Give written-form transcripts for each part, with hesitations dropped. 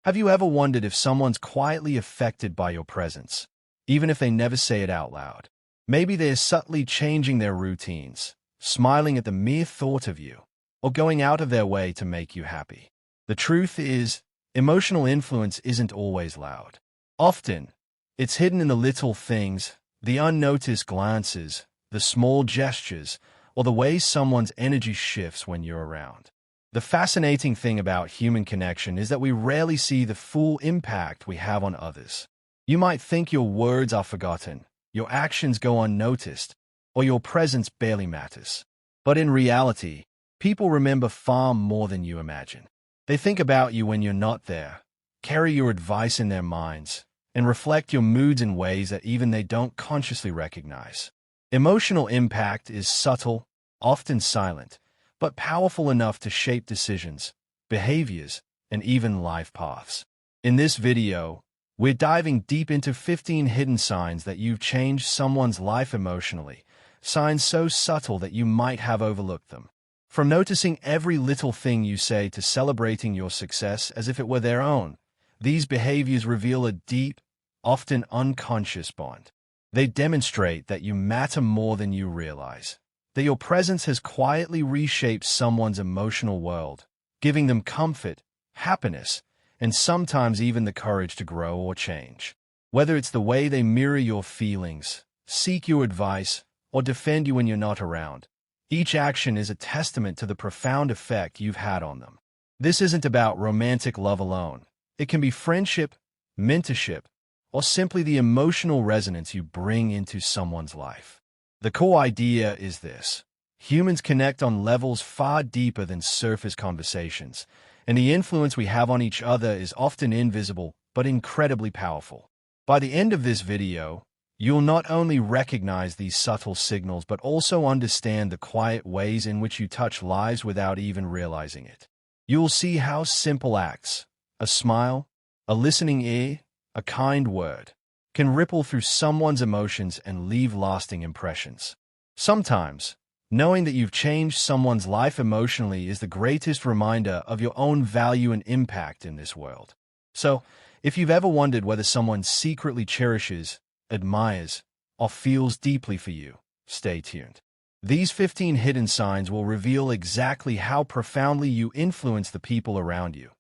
Have you ever wondered if someone's quietly affected by your presence, even if they never say it out loud? Maybe they're subtly changing their routines, smiling at the mere thought of you, or going out of their way to make you happy. The truth is, emotional influence isn't always loud. Often, it's hidden in the little things, the unnoticed glances, the small gestures, or the way someone's energy shifts when you're around. The fascinating thing about human connection is that we rarely see the full impact we have on others. You might think your words are forgotten, your actions go unnoticed, or your presence barely matters. But in reality, people remember far more than you imagine. They think about you when you're not there, carry your advice in their minds, and reflect your moods in ways that even they don't consciously recognize. Emotional impact is subtle, often silent, but powerful enough to shape decisions, behaviors, and even life paths. In this video, we're diving deep into 15 hidden signs that you've changed someone's life emotionally, signs so subtle that you might have overlooked them. From noticing every little thing you say to celebrating your success as if it were their own, these behaviors reveal a deep, often unconscious bond. They demonstrate that you matter more than you realize, that your presence has quietly reshaped someone's emotional world, giving them comfort, happiness, and sometimes even the courage to grow or change. Whether it's the way they mirror your feelings, seek your advice, or defend you when you're not around, each action is a testament to the profound effect you've had on them. This isn't about romantic love alone. It can be friendship, mentorship, or simply the emotional resonance you bring into someone's life. The core idea is this: humans connect on levels far deeper than surface conversations, and the influence we have on each other is often invisible but incredibly powerful. By the end of this video, you'll not only recognize these subtle signals but also understand the quiet ways in which you touch lives without even realizing it. You'll see how simple acts, a smile, a listening ear, a kind word, can ripple through someone's emotions and leave lasting impressions. Sometimes, knowing that you've changed someone's life emotionally is the greatest reminder of your own value and impact in this world. So, if you've ever wondered whether someone secretly cherishes, admires, or feels deeply for you, stay tuned. These 15 hidden signs will reveal exactly how profoundly you influence the people around you,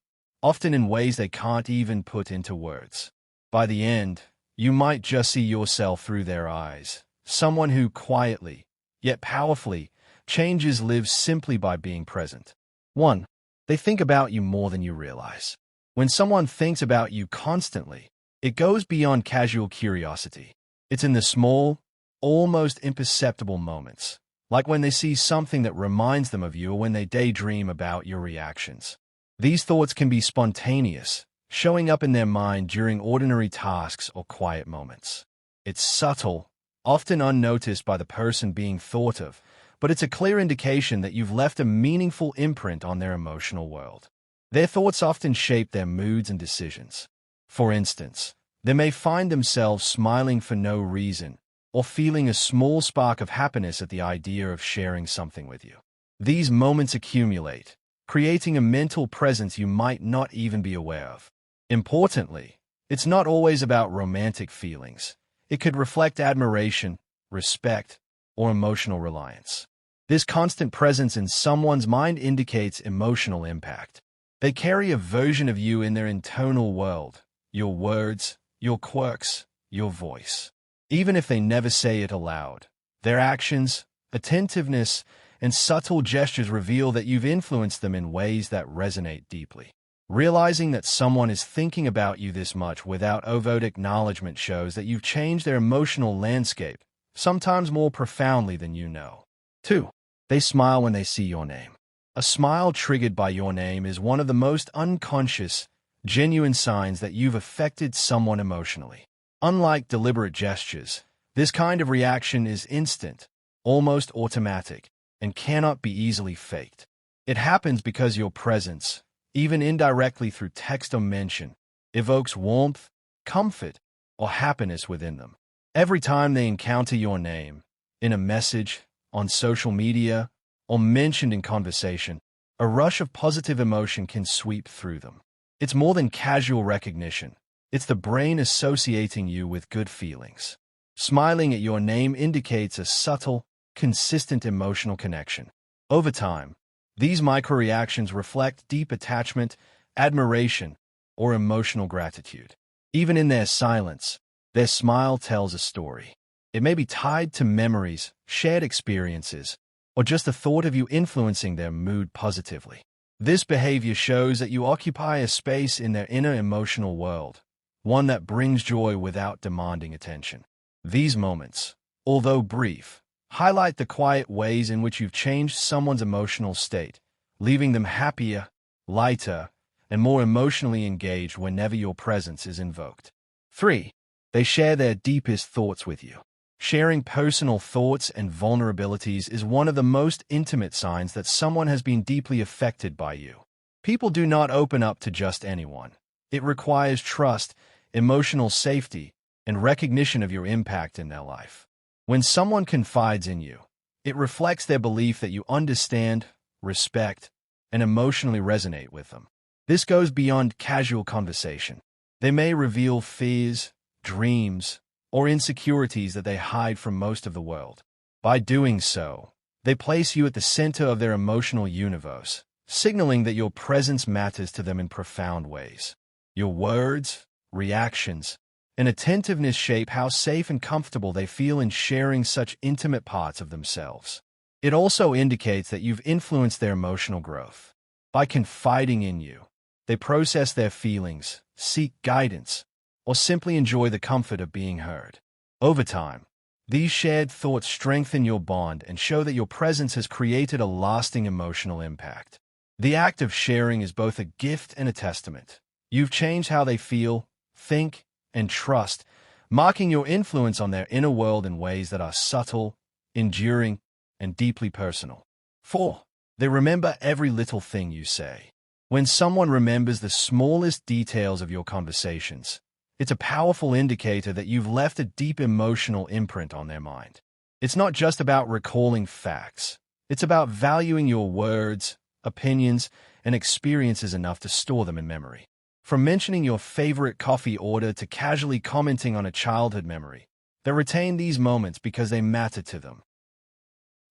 often in ways they can't even put into words. By the end, you might just see yourself through their eyes, someone who quietly, yet powerfully, changes lives simply by being present. 1. They think about you more than you realize. When someone thinks about you constantly, it goes beyond casual curiosity. It's in the small, almost imperceptible moments, like when they see something that reminds them of you or when they daydream about your reactions. These thoughts can be spontaneous, showing up in their mind during ordinary tasks or quiet moments. It's subtle, often unnoticed by the person being thought of, but it's a clear indication that you've left a meaningful imprint on their emotional world. Their thoughts often shape their moods and decisions. For instance, they may find themselves smiling for no reason, or feeling a small spark of happiness at the idea of sharing something with you. These moments accumulate, creating a mental presence you might not even be aware of. Importantly, it's not always about romantic feelings. It could reflect admiration, respect, or emotional reliance. This constant presence in someone's mind indicates emotional impact. They carry a version of you in their internal world, your words, your quirks, your voice. Even if they never say it aloud, their actions, attentiveness, and subtle gestures reveal that you've influenced them in ways that resonate deeply. Realizing that someone is thinking about you this much without overt acknowledgement shows that you've changed their emotional landscape, sometimes more profoundly than you know. 2. They smile when they see your name. A smile triggered by your name is one of the most unconscious, genuine signs that you've affected someone emotionally. Unlike deliberate gestures, this kind of reaction is instant, almost automatic, and cannot be easily faked. It happens because your presence, even indirectly through text or mention, evokes warmth, comfort, or happiness within them. Every time they encounter your name, in a message, on social media, or mentioned in conversation, a rush of positive emotion can sweep through them. It's more than casual recognition. It's the brain associating you with good feelings. Smiling at your name indicates a subtle, consistent emotional connection. Over time, these microreactions reflect deep attachment, admiration, or emotional gratitude. Even in their silence, their smile tells a story. It may be tied to memories, shared experiences, or just the thought of you influencing their mood positively. This behavior shows that you occupy a space in their inner emotional world, one that brings joy without demanding attention. These moments, although brief, highlight the quiet ways in which you've changed someone's emotional state, leaving them happier, lighter, and more emotionally engaged whenever your presence is invoked. 3. They share their deepest thoughts with you. Sharing personal thoughts and vulnerabilities is one of the most intimate signs that someone has been deeply affected by you. People do not open up to just anyone. It requires trust, emotional safety, and recognition of your impact in their life. When someone confides in you, it reflects their belief that you understand, respect, and emotionally resonate with them. This goes beyond casual conversation. They may reveal fears, dreams, or insecurities that they hide from most of the world. By doing so, they place you at the center of their emotional universe, signaling that your presence matters to them in profound ways. Your words, reactions, and attentiveness shape how safe and comfortable they feel in sharing such intimate parts of themselves. It also indicates that you've influenced their emotional growth. By confiding in you, they process their feelings, seek guidance, or simply enjoy the comfort of being heard. Over time, these shared thoughts strengthen your bond and show that your presence has created a lasting emotional impact. The act of sharing is both a gift and a testament. You've changed how they feel, think, and trust, marking your influence on their inner world in ways that are subtle, enduring, and deeply personal. 4. They remember every little thing you say. When someone remembers the smallest details of your conversations, it's a powerful indicator that you've left a deep emotional imprint on their mind. It's not just about recalling facts. It's about valuing your words, opinions, and experiences enough to store them in memory. From mentioning your favorite coffee order to casually commenting on a childhood memory, they retain these moments because they matter to them.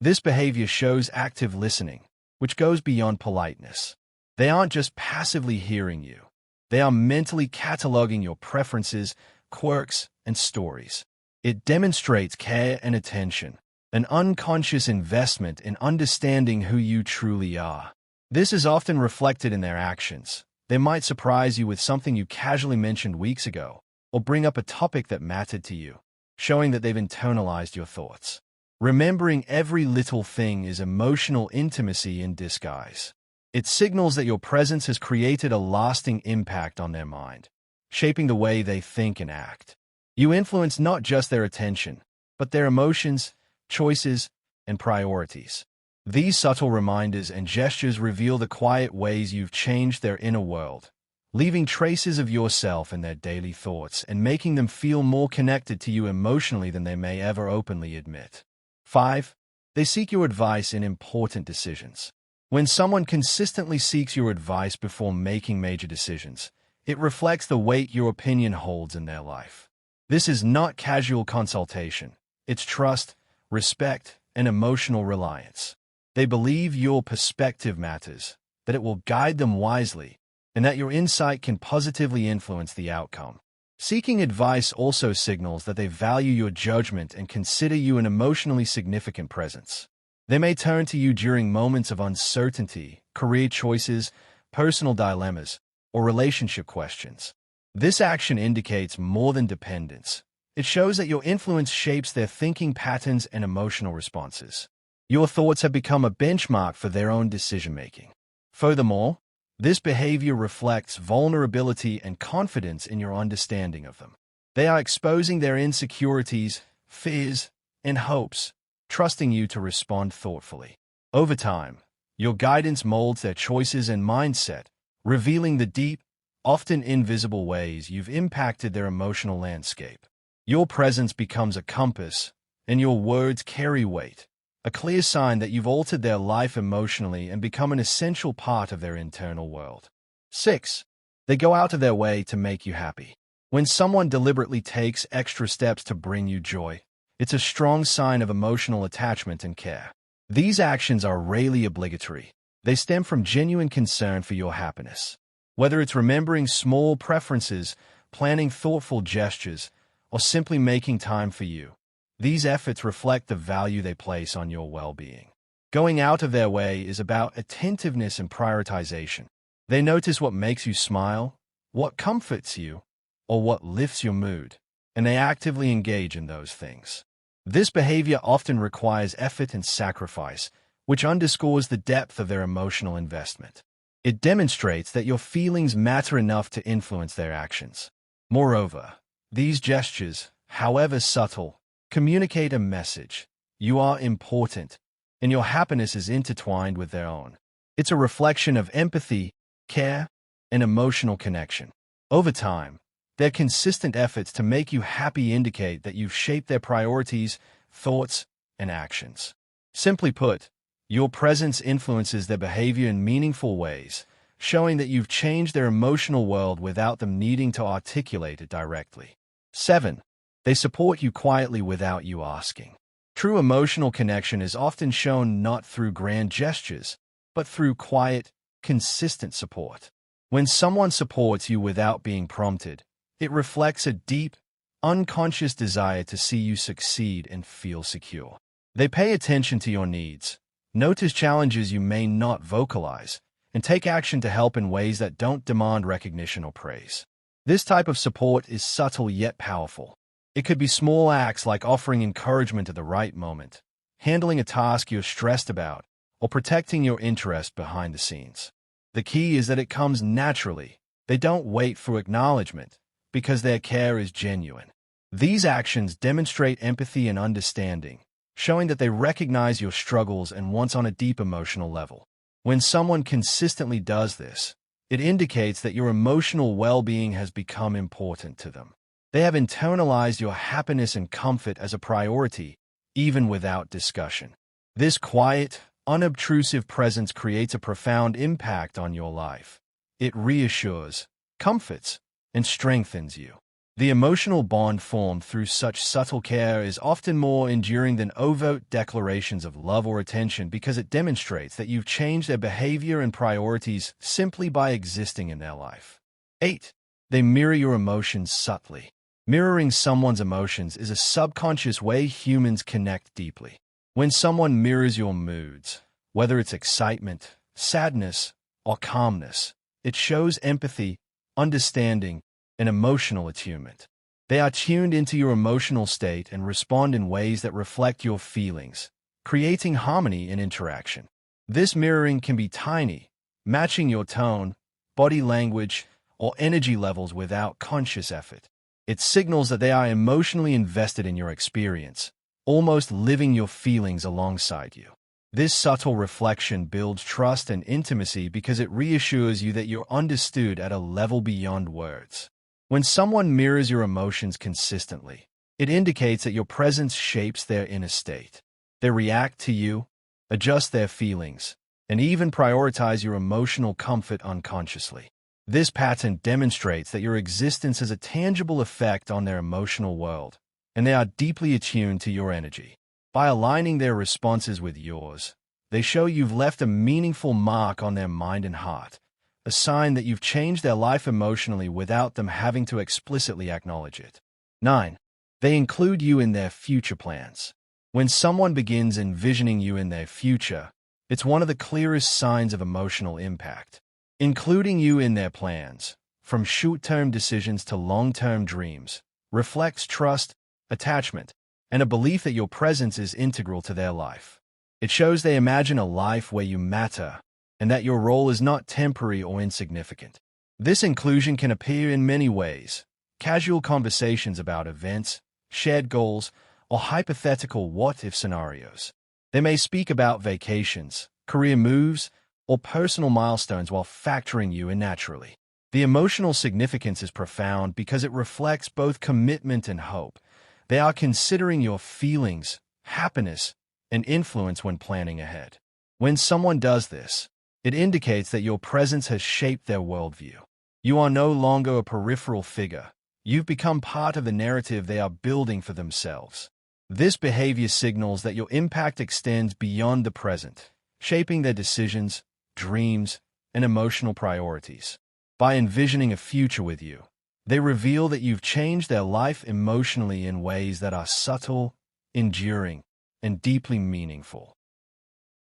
This behavior shows active listening, which goes beyond politeness. They aren't just passively hearing you. They are mentally cataloging your preferences, quirks, and stories. It demonstrates care and attention, an unconscious investment in understanding who you truly are. This is often reflected in their actions. They might surprise you with something you casually mentioned weeks ago, or bring up a topic that mattered to you, showing that they've internalized your thoughts. Remembering every little thing is emotional intimacy in disguise. It signals that your presence has created a lasting impact on their mind, shaping the way they think and act. You influence not just their attention, but their emotions, choices, and priorities. These subtle reminders and gestures reveal the quiet ways you've changed their inner world, leaving traces of yourself in their daily thoughts and making them feel more connected to you emotionally than they may ever openly admit. 5. They seek your advice in important decisions. When someone consistently seeks your advice before making major decisions, it reflects the weight your opinion holds in their life. This is not casual consultation. It's trust, respect, and emotional reliance. They believe your perspective matters, that it will guide them wisely, and that your insight can positively influence the outcome. Seeking advice also signals that they value your judgment and consider you an emotionally significant presence. They may turn to you during moments of uncertainty, career choices, personal dilemmas, or relationship questions. This action indicates more than dependence. It shows that your influence shapes their thinking patterns and emotional responses. Your thoughts have become a benchmark for their own decision-making. Furthermore, this behavior reflects vulnerability and confidence in your understanding of them. They are exposing their insecurities, fears, and hopes, trusting you to respond thoughtfully. Over time, your guidance molds their choices and mindset, revealing the deep, often invisible ways you've impacted their emotional landscape. Your presence becomes a compass, and your words carry weight, a clear sign that you've altered their life emotionally and become an essential part of their internal world. 6. They go out of their way to make you happy. When someone deliberately takes extra steps to bring you joy, it's a strong sign of emotional attachment and care. These actions are rarely obligatory. They stem from genuine concern for your happiness. Whether it's remembering small preferences, planning thoughtful gestures, or simply making time for you, these efforts reflect the value they place on your well-being. Going out of their way is about attentiveness and prioritization. They notice what makes you smile, what comforts you, or what lifts your mood, and they actively engage in those things. This behavior often requires effort and sacrifice, which underscores the depth of their emotional investment. It demonstrates that your feelings matter enough to influence their actions. Moreover, these gestures, however subtle, communicate a message. You are important, and your happiness is intertwined with their own. It's a reflection of empathy, care, and emotional connection. Over time, their consistent efforts to make you happy indicate that you've shaped their priorities, thoughts, and actions. Simply put, your presence influences their behavior in meaningful ways, showing that you've changed their emotional world without them needing to articulate it directly. 7. They support you quietly without you asking. True emotional connection is often shown not through grand gestures, but through quiet, consistent support. When someone supports you without being prompted, it reflects a deep, unconscious desire to see you succeed and feel secure. They pay attention to your needs, notice challenges you may not vocalize, and take action to help in ways that don't demand recognition or praise. This type of support is subtle yet powerful. It could be small acts like offering encouragement at the right moment, handling a task you're stressed about, or protecting your interest behind the scenes. The key is that it comes naturally. They don't wait for acknowledgement, because their care is genuine. These actions demonstrate empathy and understanding, showing that they recognize your struggles and wants on a deep emotional level. When someone consistently does this, it indicates that your emotional well-being has become important to them. They have internalized your happiness and comfort as a priority, even without discussion. This quiet, unobtrusive presence creates a profound impact on your life. It reassures, comforts, and strengthens you. The emotional bond formed through such subtle care is often more enduring than overt declarations of love or attention because it demonstrates that you've changed their behavior and priorities simply by existing in their life. 8. They mirror your emotions subtly. Mirroring someone's emotions is a subconscious way humans connect deeply. When someone mirrors your moods, whether it's excitement, sadness, or calmness, it shows empathy, understanding, and emotional attunement. They are tuned into your emotional state and respond in ways that reflect your feelings, creating harmony in interaction. This mirroring can be tiny, matching your tone, body language, or energy levels without conscious effort. It signals that they are emotionally invested in your experience, almost living your feelings alongside you. This subtle reflection builds trust and intimacy because it reassures you that you're understood at a level beyond words. When someone mirrors your emotions consistently, it indicates that your presence shapes their inner state. They react to you, adjust their feelings, and even prioritize your emotional comfort unconsciously. This pattern demonstrates that your existence has a tangible effect on their emotional world, and they are deeply attuned to your energy. By aligning their responses with yours, they show you've left a meaningful mark on their mind and heart, a sign that you've changed their life emotionally without them having to explicitly acknowledge it. 9. They include you in their future plans. When someone begins envisioning you in their future, it's one of the clearest signs of emotional impact. Including you in their plans, from short-term decisions to long-term dreams, reflects trust, attachment, and a belief that your presence is integral to their life. It shows they imagine a life where you matter, and that your role is not temporary or insignificant. This inclusion can appear in many ways: casual conversations about events, shared goals, or hypothetical what-if scenarios. They may speak about vacations, career moves, or personal milestones while factoring you in naturally. The emotional significance is profound because it reflects both commitment and hope. They are considering your feelings, happiness, and influence when planning ahead. When someone does this, it indicates that your presence has shaped their worldview. You are no longer a peripheral figure. You've become part of the narrative they are building for themselves. This behavior signals that your impact extends beyond the present, shaping their decisions, dreams, and emotional priorities. By envisioning a future with you, they reveal that you've changed their life emotionally in ways that are subtle, enduring, and deeply meaningful.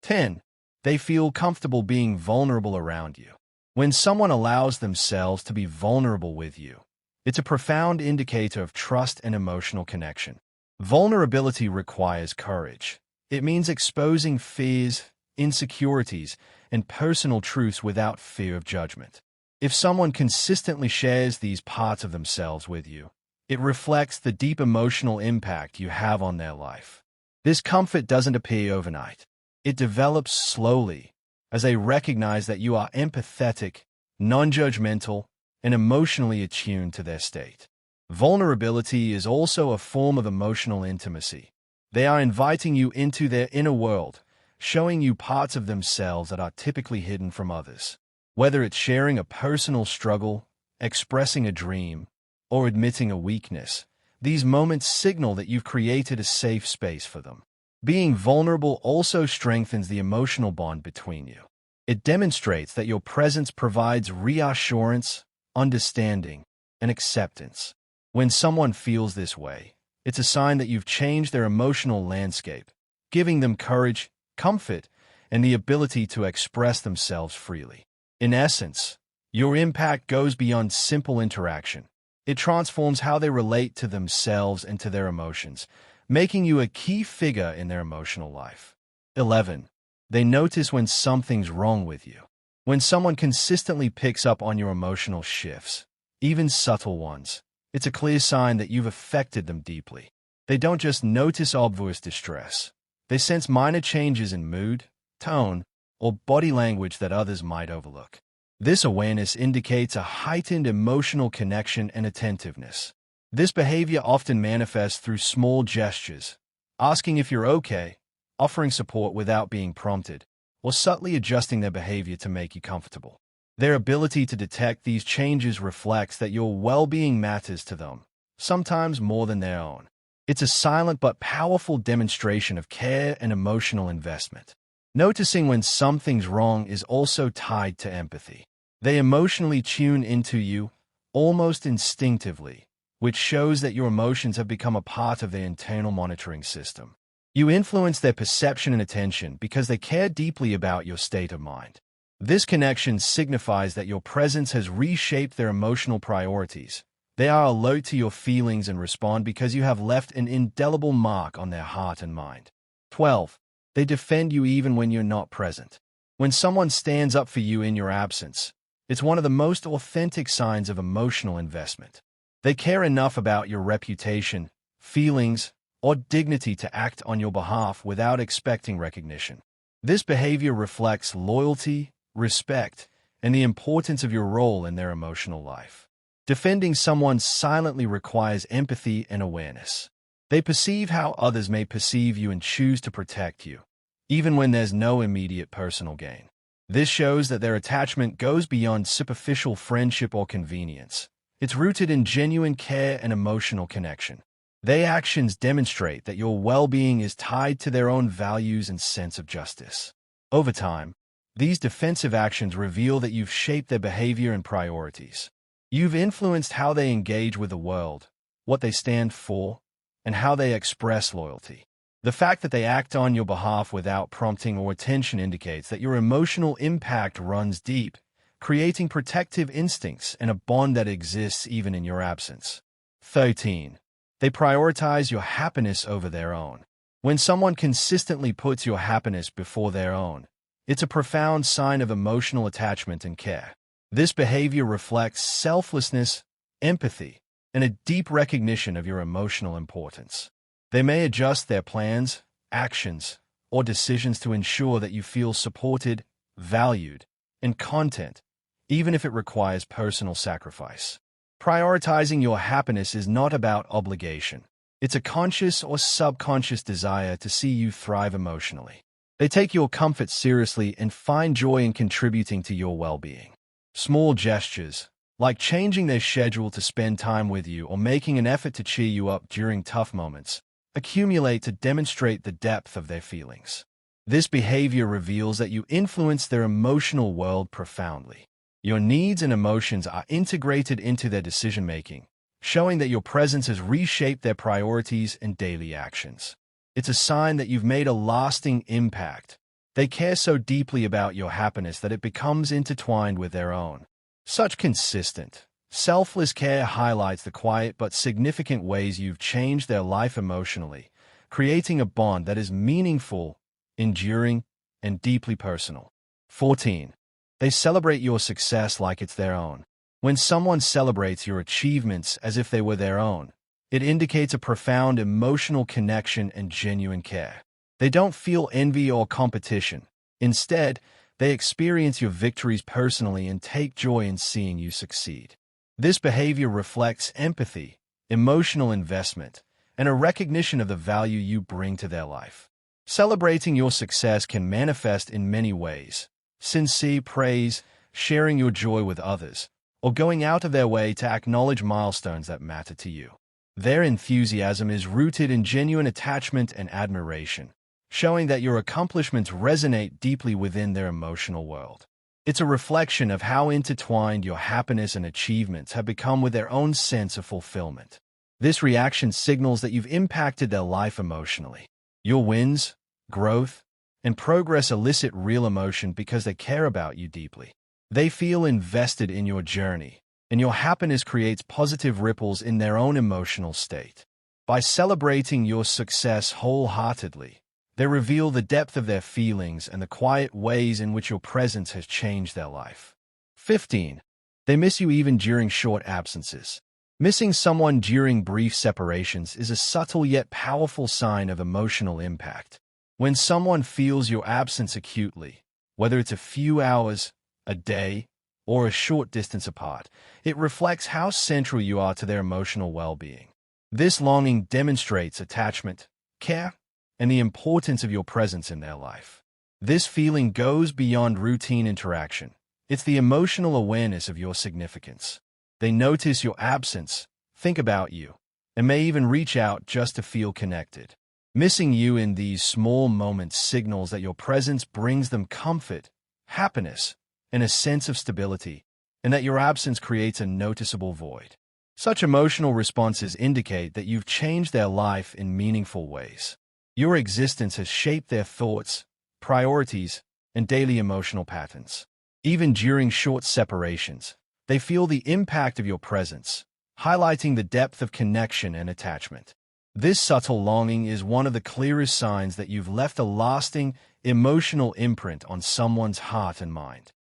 10. They feel comfortable being vulnerable around you. When someone allows themselves to be vulnerable with you, it's a profound indicator of trust and emotional connection. Vulnerability requires courage. It means exposing fears, insecurities, and personal truths without fear of judgment. If someone consistently shares these parts of themselves with you, it reflects the deep emotional impact you have on their life. This comfort doesn't appear overnight. It develops slowly as they recognize that you are empathetic, non-judgmental, and emotionally attuned to their state. Vulnerability is also a form of emotional intimacy. They are inviting you into their inner world, showing you parts of themselves that are typically hidden from others. Whether it's sharing a personal struggle, expressing a dream, or admitting a weakness, these moments signal that you've created a safe space for them. Being vulnerable also strengthens the emotional bond between you. It demonstrates that your presence provides reassurance, understanding, and acceptance. When someone feels this way, it's a sign that you've changed their emotional landscape, giving them courage, comfort, and the ability to express themselves freely. In essence, your impact goes beyond simple interaction. It transforms how they relate to themselves and to their emotions, making you a key figure in their emotional life. 11. They notice when something's wrong with you. When someone consistently picks up on your emotional shifts, even subtle ones, it's a clear sign that you've affected them deeply. They don't just notice obvious distress. They sense minor changes in mood, tone, or body language that others might overlook. This awareness indicates a heightened emotional connection and attentiveness. This behavior often manifests through small gestures, asking if you're okay, offering support without being prompted, or subtly adjusting their behavior to make you comfortable. Their ability to detect these changes reflects that your well-being matters to them, sometimes more than their own. It's a silent but powerful demonstration of care and emotional investment. Noticing when something's wrong is also tied to empathy. They emotionally tune into you, almost instinctively, which shows that your emotions have become a part of their internal monitoring system. You influence their perception and attention because they care deeply about your state of mind. This connection signifies that your presence has reshaped their emotional priorities. They are alert to your feelings and respond because you have left an indelible mark on their heart and mind. 12. They defend you even when you're not present. When someone stands up for you in your absence, it's one of the most authentic signs of emotional investment. They care enough about your reputation, feelings, or dignity to act on your behalf without expecting recognition. This behavior reflects loyalty, respect, and the importance of your role in their emotional life. Defending someone silently requires empathy and awareness. They perceive how others may perceive you and choose to protect you, even when there's no immediate personal gain. This shows that their attachment goes beyond superficial friendship or convenience. It's rooted in genuine care and emotional connection. Their actions demonstrate that your well-being is tied to their own values and sense of justice. Over time, these defensive actions reveal that you've shaped their behavior and priorities. You've influenced how they engage with the world, what they stand for, and how they express loyalty. The fact that they act on your behalf without prompting or attention indicates that your emotional impact runs deep, creating protective instincts and a bond that exists even in your absence. 13. They prioritize your happiness over their own. When someone consistently puts your happiness before their own, it's a profound sign of emotional attachment and care. This behavior reflects selflessness, empathy, and a deep recognition of your emotional importance. They may adjust their plans, actions, or decisions to ensure that you feel supported, valued, and content, even if it requires personal sacrifice. Prioritizing your happiness is not about obligation. It's a conscious or subconscious desire to see you thrive emotionally. They take your comfort seriously and find joy in contributing to your well-being. Small gestures, like changing their schedule to spend time with you or making an effort to cheer you up during tough moments, accumulate to demonstrate the depth of their feelings. This behavior reveals that you influence their emotional world profoundly. Your needs and emotions are integrated into their decision-making, showing that your presence has reshaped their priorities and daily actions. It's a sign that you've made a lasting impact. They care so deeply about your happiness that it becomes intertwined with their own. Such consistent, selfless care highlights the quiet but significant ways you've changed their life emotionally, creating a bond that is meaningful, enduring, and deeply personal. 14. They celebrate your success like it's their own. When someone celebrates your achievements as if they were their own, it indicates a profound emotional connection and genuine care. They don't feel envy or competition. Instead, they experience your victories personally and take joy in seeing you succeed. This behavior reflects empathy, emotional investment, and a recognition of the value you bring to their life. Celebrating your success can manifest in many ways: sincere praise, sharing your joy with others, or going out of their way to acknowledge milestones that matter to you. Their enthusiasm is rooted in genuine attachment and admiration, showing that your accomplishments resonate deeply within their emotional world. It's a reflection of how intertwined your happiness and achievements have become with their own sense of fulfillment. This reaction signals that you've impacted their life emotionally. Your wins, growth, and progress elicit real emotion because they care about you deeply. They feel invested in your journey, and your happiness creates positive ripples in their own emotional state. By celebrating your success wholeheartedly, they reveal the depth of their feelings and the quiet ways in which your presence has changed their life. 15. They miss you even during short absences. Missing someone during brief separations is a subtle yet powerful sign of emotional impact. When someone feels your absence acutely, whether it's a few hours, a day, or a short distance apart, it reflects how central you are to their emotional well-being. This longing demonstrates attachment, care, and the importance of your presence in their life. This feeling goes beyond routine interaction. It's the emotional awareness of your significance. They notice your absence, think about you, and may even reach out just to feel connected. Missing you in these small moments signals that your presence brings them comfort, happiness, and a sense of stability, and that your absence creates a noticeable void. Such emotional responses indicate that you've changed their life in meaningful ways. Your existence has shaped their thoughts, priorities, and daily emotional patterns. Even during short separations, they feel the impact of your presence, highlighting the depth of connection and attachment. This subtle longing is one of the clearest signs that you've left a lasting, emotional imprint on someone's heart and mind.